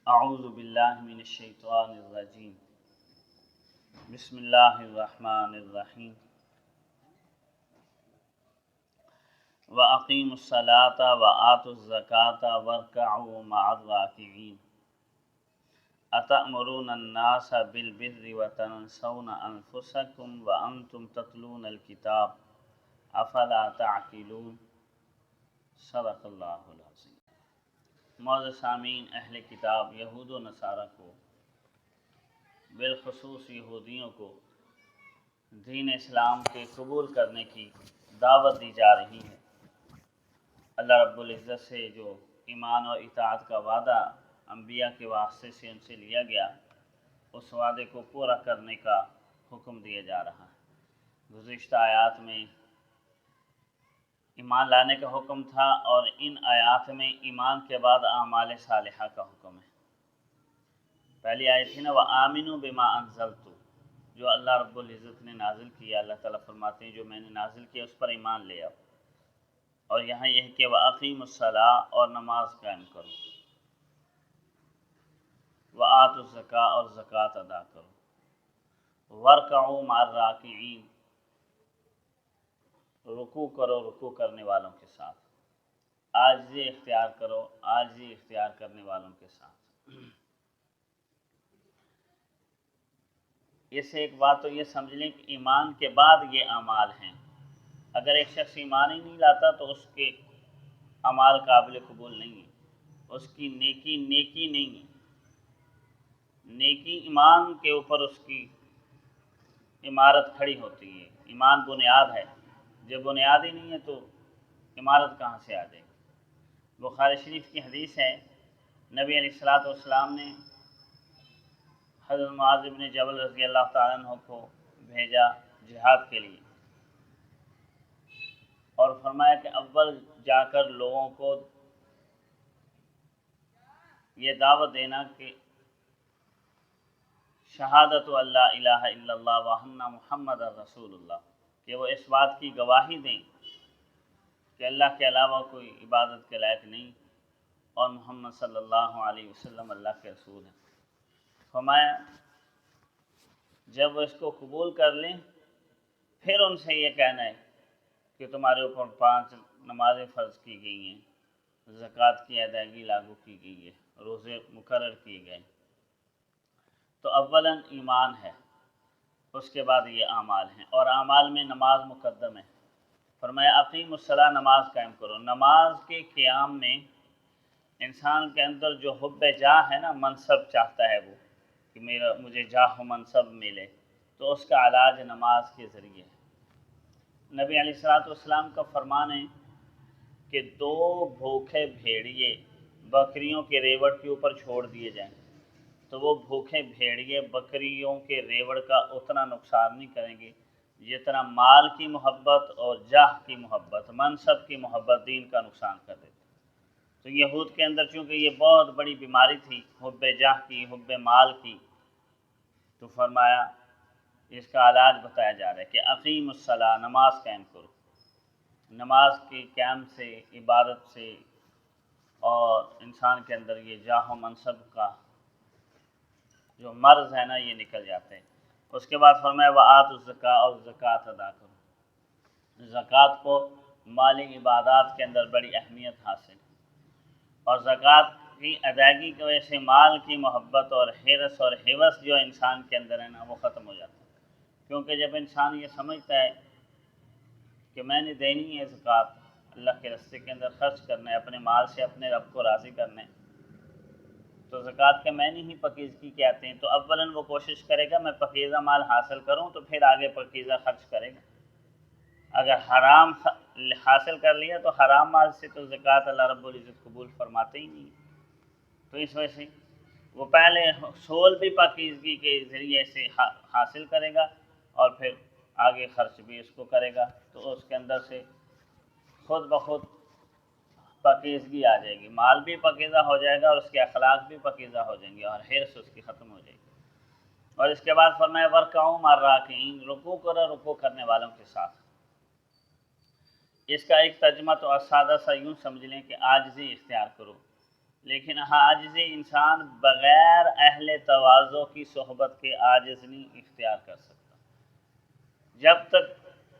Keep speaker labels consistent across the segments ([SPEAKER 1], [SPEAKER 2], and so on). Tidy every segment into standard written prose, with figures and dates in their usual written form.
[SPEAKER 1] اعوذ باللہ من الشیطان الرجیم بسم اللہ الرحمن الرحیم وَأَقِيمُوا الصَّلَاةَ وَآتُوا الزَّكَاةَ وَارْكَعُوا مَعَ الرَّاكِعِينَ أَتَأْمُرُونَ النَّاسَ بِالْبِرِّ وَتَنْسَوْنَ أَنفُسَكُمْ وَأَنْتُمْ تَتْلُونَ الْكِتَابَ أَفَلَا تَعْقِلُونَ صدق اللہ العظیم۔ معزز سامعین، اہل کتاب یہود و نصارہ کو، بالخصوص یہودیوں کو دین اسلام کے قبول کرنے کی دعوت دی جا رہی ہے۔ اللہ رب العزت سے جو ایمان اور اطاعت کا وعدہ انبیاء کے واسطے سے ان سے لیا گیا، اس وعدے کو پورا کرنے کا حکم دیا جا رہا ہے۔ گزشتہ آیات میں ایمان لانے کا حکم تھا، اور ان آیات میں ایمان کے بعد اعمال صالحہ کا حکم ہے۔ پہلی آیت تھی نا وَآمِنُوا بِمَا أَنزَلْتُ، جو اللہ رب العزت نے نازل کیا، اللہ تعالیٰ فرماتے ہیں جو میں نے نازل کیا اس پر ایمان لے آؤ۔ اور یہاں یہ ہے کہ وَأَقِیمُوا الصَّلَاةَ، اور نماز قائم کرو، وَآتُوا الزَّکَاةَ، اور زکوٰۃ ادا کرو، وَارْکَعُوا مَعَ الرَّاکِعِینَ، رکوع کرو رکوع کرنے والوں کے ساتھ، عاجزی اختیار کرو عاجزی اختیار کرنے والوں کے ساتھ۔ اس سے ایک بات تو یہ سمجھ لیں کہ ایمان کے بعد یہ اعمال ہیں۔ اگر ایک شخص ایمان ہی نہیں لاتا تو اس کے اعمال قابل قبول نہیں ہیں، اس کی نیکی نہیں ہے۔ نیکی ایمان کے اوپر اس کی عمارت کھڑی ہوتی ہے۔ ایمان بنیاد ہے، جب بنیاد ہی نہیں ہے تو عمارت کہاں سے آ جائے گی؟ بخاری شریف کی حدیث ہے، نبی علیہ الصلوۃ والسلام نے حضرت معاذ بن جبل رضی اللہ تعالیٰ عنہ کو بھیجا جہاد کے لیے، اور فرمایا کہ اول جا کر لوگوں کو یہ دعوت دینا کہ شہادت اللہ الہ الا اللہ وان محمد رسول اللہ، کہ وہ اس بات کی گواہی دیں کہ اللہ کے علاوہ کوئی عبادت کے لائق نہیں، اور محمد صلی اللہ علیہ وسلم اللہ کے رسول ہیں۔ فرمایا جب وہ اس کو قبول کر لیں پھر ان سے یہ کہنا ہے کہ تمہارے اوپر 5 نمازیں فرض کی گئی ہیں، زکوٰۃ کی ادائیگی لاگو کی گئی ہے، روزے مقرر کیے گئے۔ تو اولاً ایمان ہے، اس کے بعد یہ اعمال ہیں، اور اعمال میں نماز مقدم ہے۔ فرمایا اقیم الصلاۃ، نماز قائم کرو۔ نماز کے قیام میں انسان کے اندر جو حب جاہ ہے نا، منصب چاہتا ہے وہ کہ مجھے جاہ و منصب ملے، تو اس کا علاج نماز کے ذریعے ہے۔ نبی علیہ الصلوۃ والسلام کا فرمان ہے کہ 2 بھوکے بھیڑیے بکریوں کے ریوڑ کے اوپر چھوڑ دیے جائیں، تو وہ بھوکے بھیڑیے بکریوں کے ریوڑ کا اتنا نقصان نہیں کریں گے جتنا مال کی محبت اور جاہ کی محبت، منصب کی محبت دین کا نقصان کر دیتے۔ تو یہود کے اندر چونکہ یہ بہت بڑی بیماری تھی، حب جاہ کی، حب مال کی، تو فرمایا اس کا علاج بتایا جا رہا ہے کہ اقیم الصلاۃ، نماز قائم کرو۔ نماز کے قیام سے، عبادت سے، اور انسان کے اندر یہ جاہ و منصب کا جو مرض ہے نا، یہ نکل جاتے ہیں۔ اس کے بعد فرمایا وآتوا الزکاۃ، اور زکوٰۃ ادا کرو۔ زکوٰۃ کو مالی عبادات کے اندر بڑی اہمیت حاصل ہے، اور زکوٰۃ کی ادائیگی کی وجہ سے مال کی محبت اور حرص اور ہوس جو انسان کے اندر ہے نا، وہ ختم ہو جاتا ہے۔ کیونکہ جب انسان یہ سمجھتا ہے کہ میں نے دینی ہے زکوٰۃ، اللہ کے راستے کے اندر خرچ کرنا ہے، اپنے مال سے اپنے رب کو راضی کرنا ہے، تو زکوٰۃ کے معنی ہی پاکیزگی کے آتے ہیں۔ تو اولاً وہ کوشش کرے گا میں پاکیزہ مال حاصل کروں، تو پھر آگے پاکیزہ خرچ کرے گا۔ اگر حرام حاصل کر لیا تو حرام مال سے تو زکوٰۃ اللہ رب العزت قبول فرماتے ہی نہیں۔ تو اس وجہ سے وہ پہلے حصول بھی پاکیزگی کے ذریعے سے حاصل کرے گا، اور پھر آگے خرچ بھی اس کو کرے گا، تو اس کے اندر سے خود بخود پاکیزگی آ جائے گی، مال بھی پاکیزہ ہو جائے گا، اور اس کے اخلاق بھی پاکیزہ ہو جائیں گے، اور حرص اس کی ختم ہو جائے گی۔ اور اس کے بعد فرمایا وارکعوا مع الراکعین، رکوع کرو رکوع کرنے والوں کے ساتھ۔ اس کا ایک ترجمہ تو سادہ سا یوں سمجھ لیں کہ عاجزی اختیار کرو، لیکن عاجزی انسان بغیر اہل تواضع کی صحبت کے عاجز نہیں اختیار کر سکتا. جب تک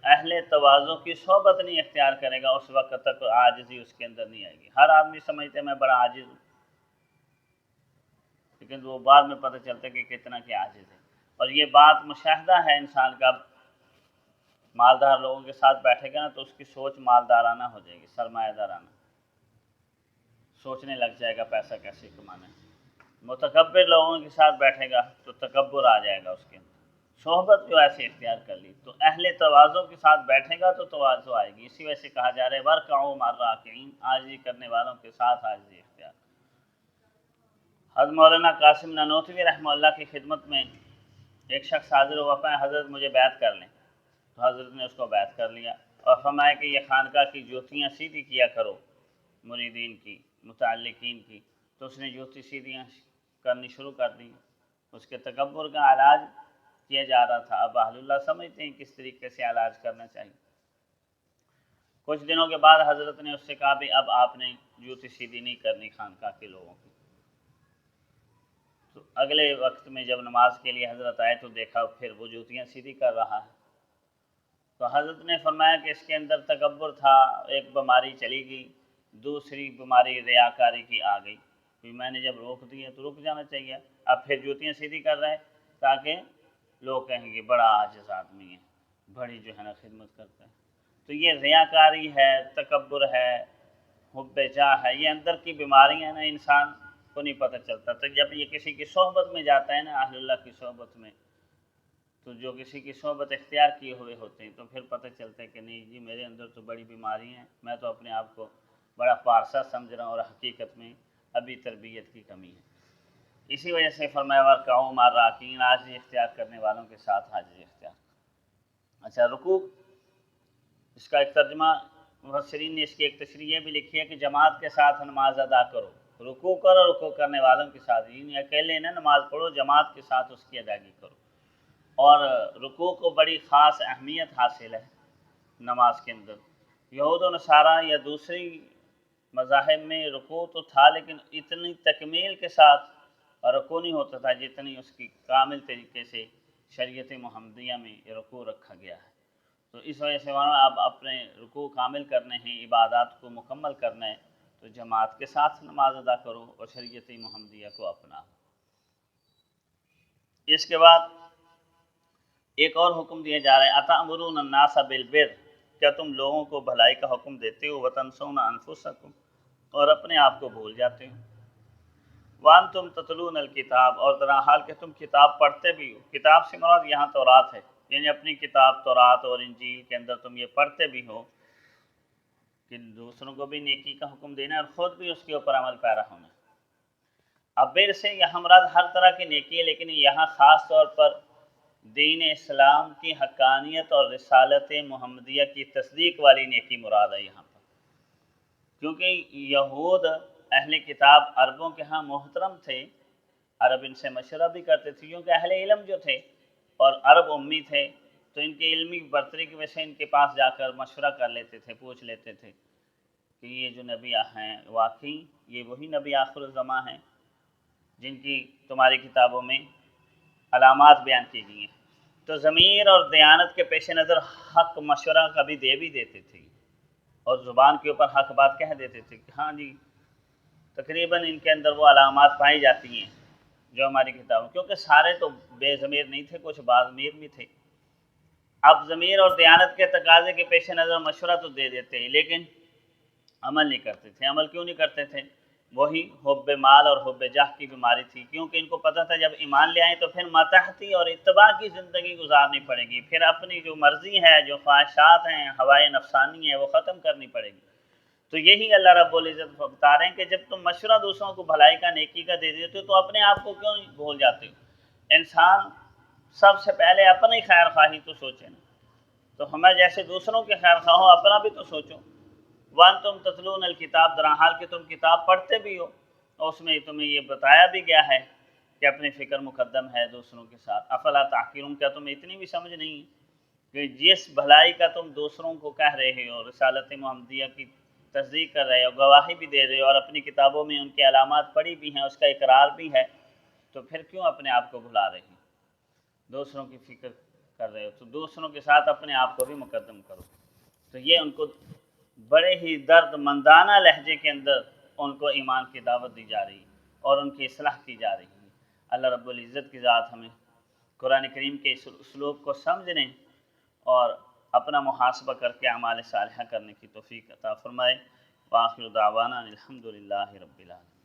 [SPEAKER 1] اہل تواضع کی صحبت نہیں اختیار کرے گا اس وقت تک عاجزی اس کے اندر نہیں آئے گی. ہر آدمی سمجھتے ہے میں بڑا عاجز ہوں، لیکن وہ بعد میں پتہ چلتا ہے کہ کتنا کہ عاجز ہے. اور یہ بات مشاہدہ ہے انسان کا. مالدار لوگوں کے ساتھ بیٹھے گا نا تو اس کی سوچ مالدارانہ ہو جائے گی، سرمایہ دارانہ، سوچنے لگ جائے گا پیسہ کیسے کمانا ہے. متکبر لوگوں کے ساتھ بیٹھے گا تو تکبر آ جائے گا اس کے اندر. صحبت جو ایسے اختیار کر لی تو اہل تواضع کے ساتھ بیٹھے گا تو تواضع آئے گی. اسی وجہ سے کہا جا رہا ہے ورکعوا مع الراکعین، عاجزی کرنے والوں کے ساتھ عاجزی اختیار. حضرت مولانا قاسم نانوتوی رحمہ اللہ کی خدمت میں ایک شخص حاضر ہوا، پائے حضرت مجھے بیعت کر لیں. تو حضرت نے اس کو بیعت کر لیا اور فرمایا کہ یہ خانقاہ کی جوتیاں سیدھی کیا کرو، مریدین کی، متعلقین کی. تو اس نے جوتی سیدھیاں کرنی شروع کر دی. اس کے تکبر کا علاج کیا جا رہا تھا. اب اہل اللہ سمجھتے ہیں کس طریقے سے علاج کرنا چاہیے. کچھ دنوں کے بعد حضرت نے اس سے کہا بھی اب آپ نے جوتی سیدھی نہیں کرنی خانقاہ کے لوگوں کی. تو اگلے وقت میں جب نماز کے لیے حضرت آئے تو دیکھا پھر وہ جوتیاں سیدھی کر رہا ہے. تو حضرت نے فرمایا کہ اس کے اندر تکبر تھا، ایک بیماری چلی گئی، دوسری بیماری ریاکاری کی آ گئی. میں نے جب روک دیا تو رک جانا چاہیے. اب پھر جوتیاں سیدھی کر رہے تاکہ لوگ کہیں گے بڑا عاجز آدمی ہے، بڑی جو ہے نا خدمت کرتا ہے. تو یہ ریاکاری ہے، تکبر ہے، حب جاہ ہے، یہ اندر کی بیماریاں ہیں نا، انسان کو نہیں پتہ چلتا. تو جب یہ کسی کی صحبت میں جاتا ہے نا، اہل اللہ کی صحبت میں، تو جو کسی کی صحبت اختیار کیے ہوئے ہوتے ہیں تو پھر پتہ چلتا ہے کہ نہیں جی میرے اندر تو بڑی بیماری ہیں، میں تو اپنے آپ کو بڑا پارسا سمجھ رہا ہوں اور حقیقت میں ابھی تربیت کی کمی ہے. اسی وجہ سے فرمایا ورکعوا مع الراکعین، عاجزی اختیار کرنے والوں کے ساتھ عاجزی اختیار. اچھا، رکوع، اس کا ایک ترجمہ مفسرین نے اس کی ایک تشریح یہ بھی لکھی ہے کہ جماعت کے ساتھ نماز ادا کرو. رکوع کرو، رکوع کرنے والوں کے ساتھ، یعنی اکیلے نہ نماز پڑھو، جماعت کے ساتھ اس کی ادائیگی کرو. اور رکوع کو بڑی خاص اہمیت حاصل ہے نماز کے اندر. یہود و نصارہ یا دوسری مذاہب میں رکوع تو تھا لیکن اتنی تکمیل کے ساتھ رکوع نہیں ہوتا تھا جتنی اس کی کامل طریقے سے شریعت محمدیہ میں رکوع رکھا گیا ہے. تو اس وجہ سے آپ اپنے رکوع کامل کرنے ہیں، عبادات کو مکمل کرنا ہے تو جماعت کے ساتھ نماز ادا کرو اور شریعت محمدیہ کو اپنا. اس کے بعد ایک اور حکم دیا جا رہا ہے، اتأمرون الناس بالبر، کیا تم لوگوں کو بھلائی کا حکم دیتے ہو، وتنسون انفسکم، اور اپنے آپ کو بھول جاتے ہو، وانتم تتلون الکتاب، اور در حال کہ تم کتاب پڑھتے بھی ہو. کتاب سے مراد یہاں تورات ہے، یعنی اپنی کتاب تورات اور انجیل کے اندر تم یہ پڑھتے بھی ہو کہ دوسروں کو بھی نیکی کا حکم دینا اور خود بھی اس کے اوپر عمل پیرا ہونا. اب بر سے یہاں مراد ہر طرح کی نیکی ہے، لیکن یہاں خاص طور پر دین اسلام کی حقانیت اور رسالت محمدیہ کی تصدیق والی نیکی مراد ہے یہاں پر. کیونکہ یہود اہل کتاب عربوں کے ہاں محترم تھے، عرب ان سے مشورہ بھی کرتے تھے کیونکہ اہل علم جو تھے اور عرب امی تھے تو ان کی علمی برتری کی وجہ سے ان کے پاس جا کر مشورہ کر لیتے تھے، پوچھ لیتے تھے کہ یہ جو نبی ہیں واقعی یہ وہی نبی آخر الزماں ہیں جن کی تمہاری کتابوں میں علامات بیان کی گئی ہیں. تو ضمیر اور دیانت کے پیش نظر حق مشورہ کبھی دے بھی دیتے تھے اور زبان کے اوپر حق بات کہہ دیتے تھے کہ ہاں جی تقریباً ان کے اندر وہ علامات پائی جاتی ہیں جو ہماری کتابوں، کیونکہ سارے تو بے ضمیر نہیں تھے، کچھ باضمیر بھی تھے. اب ضمیر اور دیانت کے تقاضے کے پیش نظر مشورہ تو دے دیتے ہیں لیکن عمل نہیں کرتے تھے. عمل کیوں نہیں کرتے تھے؟ وہی حب مال اور حب جاہ کی بیماری تھی، کیونکہ ان کو پتہ تھا جب ایمان لے آئیں تو پھر ماتحتی اور اتباع کی زندگی گزارنی پڑے گی، پھر اپنی جو مرضی ہے، جو خواہشات ہیں، ہوائے نفسانی ہے، وہ ختم کرنی پڑے گی. تو یہی اللہ رب العزت بتا رہے ہیں کہ جب تم مشورہ دوسروں کو بھلائی کا نیکی کا دے دیتے ہو تو اپنے آپ کو کیوں نہیں بھول جاتے ہو؟ انسان سب سے پہلے اپنی خیر خواہی تو سوچے نا، تو ہمیں جیسے دوسروں کے خیر خواہ ہو اپنا بھی تو سوچو. وانتم تتلون الکتاب، در حال کہ تم کتاب پڑھتے بھی ہو، اور اس میں تمہیں یہ بتایا بھی گیا ہے کہ اپنی فکر مقدم ہے دوسروں کے ساتھ. افلا تعقلون، کیا تمہیں اتنی بھی سمجھ نہیں کہ جس بھلائی کا تم دوسروں کو کہہ رہے ہو، رسالت محمدیہ کی تصدیق کر رہے ہو، گواہی بھی دے رہے ہو اور اپنی کتابوں میں ان کے علامات پڑھی بھی ہیں، اس کا اقرار بھی ہے، تو پھر کیوں اپنے آپ کو بھلا رہے ہیں؟ دوسروں کی فکر کر رہے ہو تو دوسروں کے ساتھ اپنے آپ کو بھی مقدم کرو۔ تو یہ ان کو بڑے ہی درد مندانہ لہجے کے اندر ان کو ایمان کی دعوت دی جا رہی ہے اور ان کی اصلاح کی جا رہی ہے۔ اللہ رب العزت کی ذات ہمیں قرآن کریم کے اس اسلوب کو سمجھنے اور اپنا محاسبہ کر کے اعمال صالحہ کرنے کی توفیق عطا فرمائے۔ وآخر دعوانا الحمد للہ رب العالمین۔